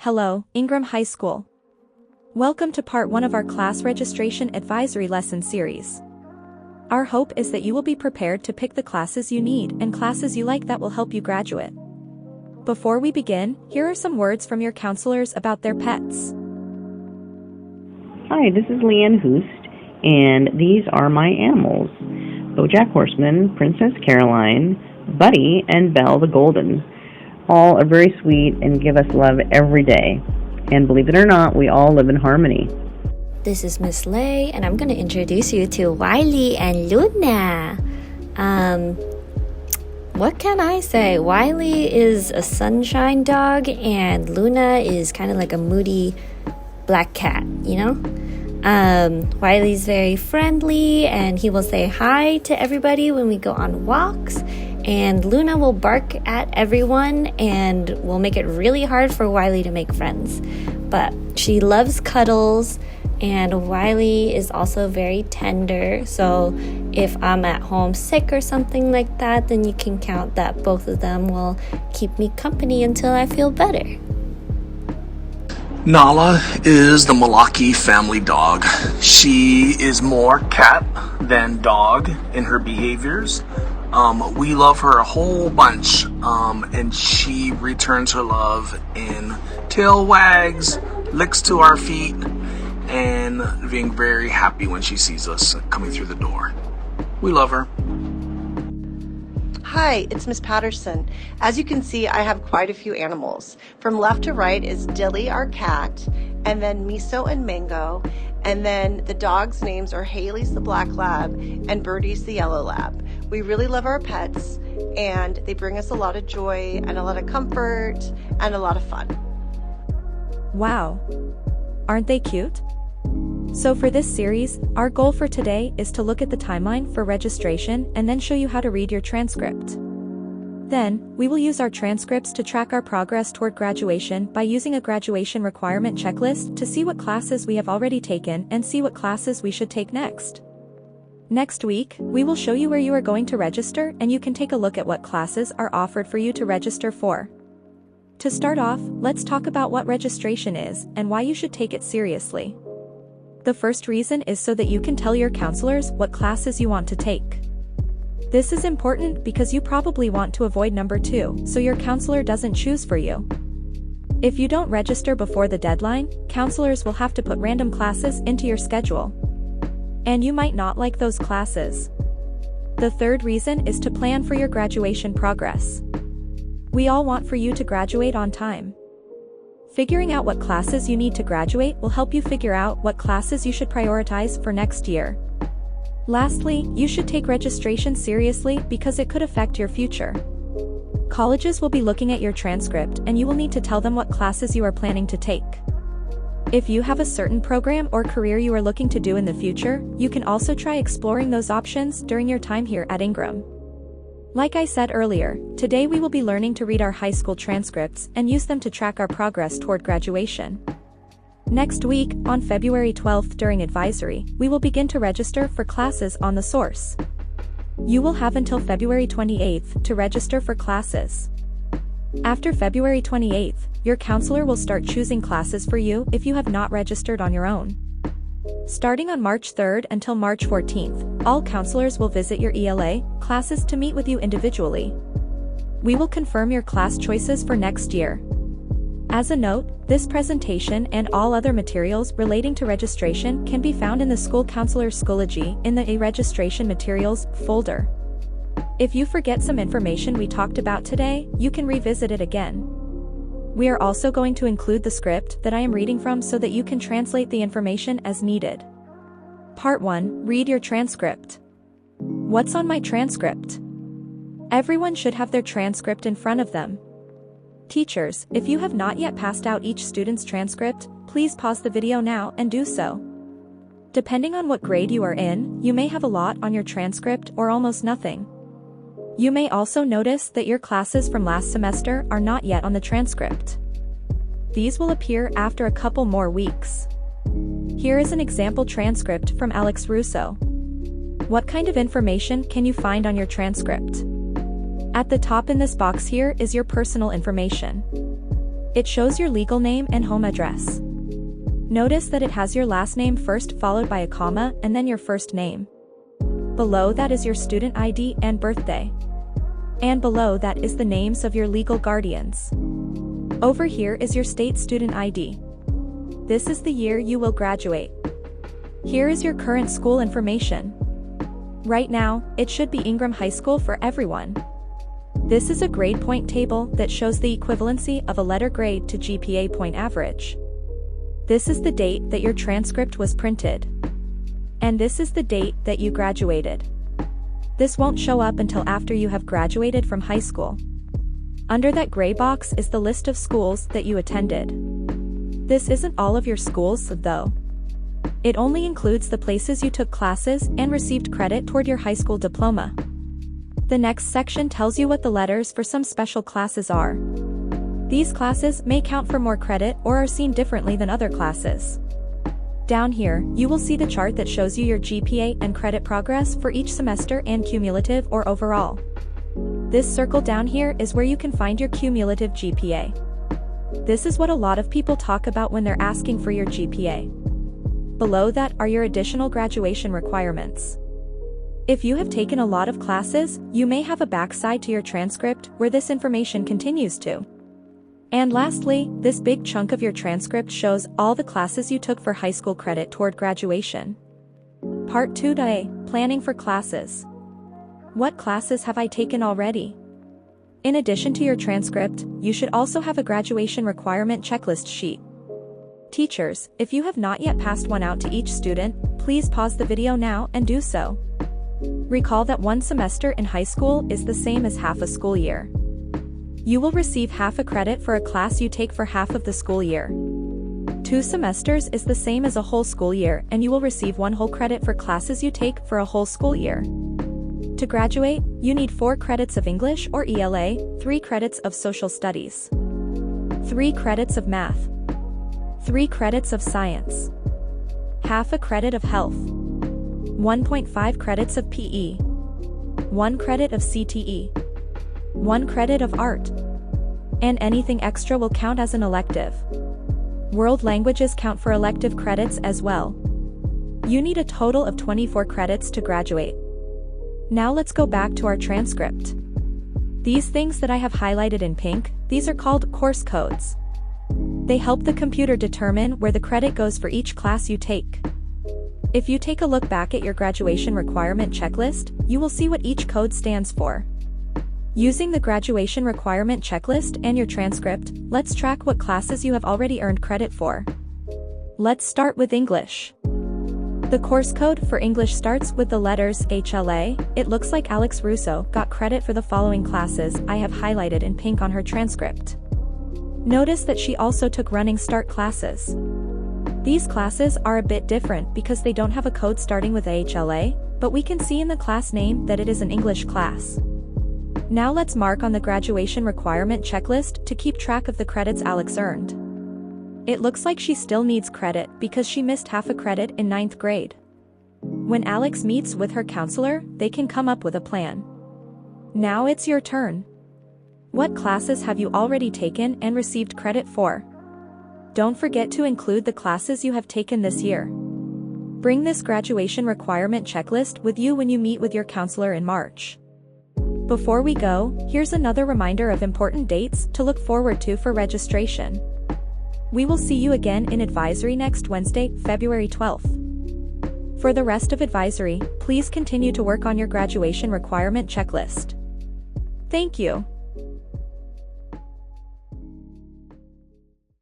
Hello, Ingram High School. Welcome to part 1 of our class registration advisory lesson series. Our hope is that you will be prepared to pick the classes you need and classes you like that will help you graduate. Before we begin, here are some words from your counselors about their pets. Hi, this is Leanne Hoost, and these are my animals: Bojack Horseman, Princess Caroline, Buddy, and Belle the Golden. All are very sweet and give us love every day. And believe it or not, we all live in harmony. This is Miss Lei, and I'm going to introduce you to Wiley and Luna. What can I say? Wiley is a sunshine dog, and Luna is kind of like a moody black cat, you know? Wiley's very friendly, and he will say hi to everybody when we go on walks. And Luna will bark at everyone and will make it really hard for Wiley to make friends. But she loves cuddles, and Wiley is also very tender. So if I'm at home sick or something like that, then you can count that both of them will keep me company until I feel better. Nala is the Malaki family dog. She is more cat than dog in her behaviors. We love her a whole bunch, and she returns her love in tail wags, licks to our feet, and being very happy when she sees us coming through the door. We love her. Hi, it's Miss Patterson. As you can see, I have quite a few animals. From left to right is Dilly, our cat, and then Miso and Mango, and then the dogs' names are Haley's the black lab and Birdie's the yellow lab. We really love our pets, and they bring us a lot of joy and a lot of comfort and a lot of fun. Wow! Aren't they cute? So for this series, our goal for today is to look at the timeline for registration and then show you how to read your transcript. Then, we will use our transcripts to track our progress toward graduation by using a graduation requirement checklist to see what classes we have already taken and see what classes we should take next. Next week, we will show you where you are going to register, and you can take a look at what classes are offered for you to register for. To start off, let's talk about what registration is and why you should take it seriously. The first reason is so that you can tell your counselors what classes you want to take. This is important because you probably want to avoid number 2, so your counselor doesn't choose for you. If you don't register before the deadline, counselors will have to put random classes into your schedule. And you might not like those classes. The third reason is to plan for your graduation progress. We all want for you to graduate on time. Figuring out what classes you need to graduate will help you figure out what classes you should prioritize for next year. Lastly, you should take registration seriously because it could affect your future. Colleges will be looking at your transcript, and you will need to tell them what classes you are planning to take. If you have a certain program or career you are looking to do in the future, you can also try exploring those options during your time here at Ingram. Like I said earlier, today we will be learning to read our high school transcripts and use them to track our progress toward graduation. Next week, on February 12th during advisory, we will begin to register for classes on the source. You will have until February 28th to register for classes. After February 28th, your counselor will start choosing classes for you if you have not registered on your own. Starting on March 3rd until March 14th, all counselors will visit your ELA classes to meet with you individually. We will confirm your class choices for next year. As a note, this presentation and all other materials relating to registration can be found in the School Counselor's Schoology in the registration materials folder. If you forget some information we talked about today, you can revisit it again. We are also going to include the script that I am reading from so that you can translate the information as needed. Part 1, read your transcript. What's on my transcript? Everyone should have their transcript in front of them. Teachers, if you have not yet passed out each student's transcript, please pause the video now and do so. Depending on what grade you are in, you may have a lot on your transcript or almost nothing. You may also notice that your classes from last semester are not yet on the transcript. These will appear after a couple more weeks. Here is an example transcript from Alex Russo. What kind of information can you find on your transcript? At the top in this box here is your personal information. It shows your legal name and home address. Notice that it has your last name first followed by a comma and then your first name. Below that is your student ID and birthday. And below that is the names of your legal guardians. Over here is your state student ID. This is the year you will graduate. Here is your current school information. Right now, it should be Ingram High School for everyone. This is a grade point table that shows the equivalency of a letter grade to GPA point average. This is the date that your transcript was printed. And this is the date that you graduated. This won't show up until after you have graduated from high school. Under that gray box is the list of schools that you attended. This isn't all of your schools, though. It only includes the places you took classes and received credit toward your high school diploma. The next section tells you what the letters for some special classes are. These classes may count for more credit or are seen differently than other classes. Down here, you will see the chart that shows you your GPA and credit progress for each semester and cumulative or overall. This circle down here is where you can find your cumulative GPA. This is what a lot of people talk about when they're asking for your GPA. Below that are your additional graduation requirements. If you have taken a lot of classes, you may have a backside to your transcript where this information continues to. And lastly, this big chunk of your transcript shows all the classes you took for high school credit toward graduation. Part 2A, Planning for Classes. What classes have I taken already? In addition to your transcript, you should also have a graduation requirement checklist sheet. Teachers, if you have not yet passed one out to each student, please pause the video now and do so. Recall that one semester in high school is the same as half a school year. You will receive half a credit for a class you take for half of the school year. 2 semesters is the same as a whole school year, and you will receive 1 whole credit for classes you take for a whole school year. To graduate, you need 4 credits of English or ELA, 3 credits of social studies, 3 credits of math, 3 credits of science, half a credit of health, 1.5 credits of PE, 1 credit of CTE, 1 credit of art, and anything extra will count as an elective. World languages count for elective credits as well. You need a total of 24 credits to graduate. Now let's go back to our transcript. These things that I have highlighted in pink, these are called course codes. They help the computer determine where the credit goes for each class you take. If you take a look back at your graduation requirement checklist, you will see what each code stands for. Using the graduation requirement checklist and your transcript, let's track what classes you have already earned credit for. Let's start with English. The course code for English starts with the letters HLA. It looks like Alex Russo got credit for the following classes I have highlighted in pink on her transcript. Notice that she also took running start classes. These classes are a bit different because they don't have a code starting with HLA, but we can see in the class name that it is an English class. Now let's mark on the graduation requirement checklist to keep track of the credits Alex earned. It looks like she still needs credit because she missed half a credit in 9th grade. When Alex meets with her counselor, they can come up with a plan. Now it's your turn. What classes have you already taken and received credit for? Don't forget to include the classes you have taken this year. Bring this graduation requirement checklist with you when you meet with your counselor in March. Before we go, here's another reminder of important dates to look forward to for registration. We will see you again in advisory next Wednesday, February 12th. For the rest of advisory, please continue to work on your graduation requirement checklist. Thank you.